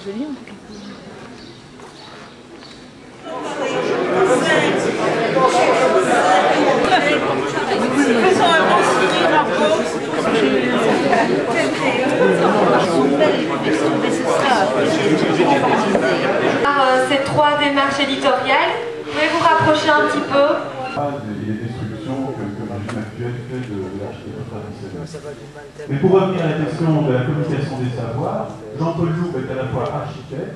joli en tout cas. Ces trois démarches éditoriales, vous pouvez vous rapprocher un petit peu. Les destructions que le régime actuel fait de l'architecture traditionnelle. Mais pour revenir à la question de la communication des savoirs, Jean-Paul Loup est à la fois architecte,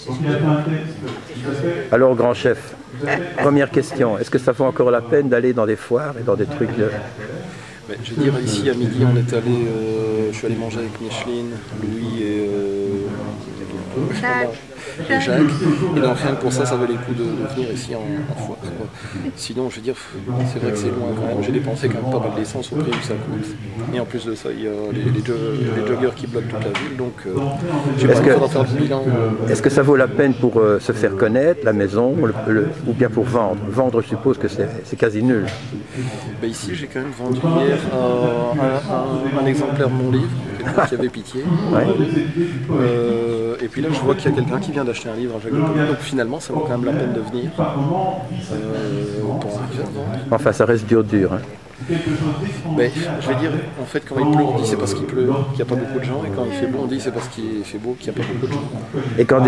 donc il a fait un texte qui s'appelle... Alors, grand chef, première question, est-ce que ça vaut encore la peine d'aller dans des foires et dans des trucs de... Je veux dire, ici à midi, on est allé, je suis allé manger avec Micheline, Louis et Jacques. Et donc rien que pour ça, ça valait le coup de venir ici en foire. Sinon, je veux dire, c'est vrai que c'est loin quand même. J'ai dépensé quand même pas mal d'essence au prix où ça coûte. Et en plus de ça, il y a les joggers qui bloquent toute la ville. Donc, j'ai pas envie de faire du bilan. Est-ce que ça vaut la peine pour se faire connaître, la maison, ou bien pour vendre? Vendre, je suppose que c'est quasi nul. Ici, j'ai quand même vendu hier un exemplaire de mon livre, quelqu'un qui avait pitié. Ouais. Et puis là, je vois qu'il y a quelqu'un qui vient d'acheter un livre à Jacques de Paume. Donc finalement, ça vaut quand même la peine de venir pour arriver à vendre. Enfin, ça reste dur. Hein. Je vais dire, en fait, quand il pleut, on dit c'est parce qu'il pleut qu'il n'y a pas beaucoup de gens, et quand il fait beau, on dit c'est parce qu'il fait beau qu'il n'y a pas beaucoup de gens. Et quand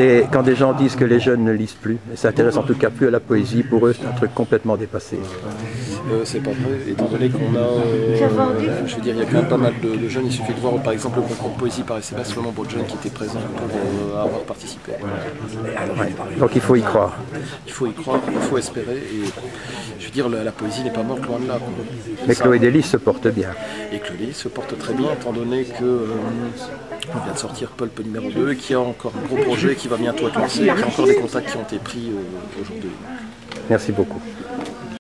des gens disent que les jeunes ne lisent plus, et s'intéressent en tout cas plus à la poésie, pour eux c'est un truc complètement dépassé. C'est pas vrai, étant donné qu'on a, je veux dire, il y a quand même pas mal de jeunes, il suffit de voir par exemple le concours de poésie par SMS, le nombre de jeunes qui étaient présents pour avoir participé. Ouais. Donc il faut y croire. Il faut y croire, il faut espérer, et je veux dire, la poésie n'est pas morte loin de là. Mais Chloé Delis se porte bien. Et Chloé Delis se porte très bien, étant donné que on vient de sortir Pulp numéro 2, qu'il y a encore un gros projet qui va bientôt être lancé, qu'il y a encore des contacts qui ont été pris aujourd'hui. Merci beaucoup.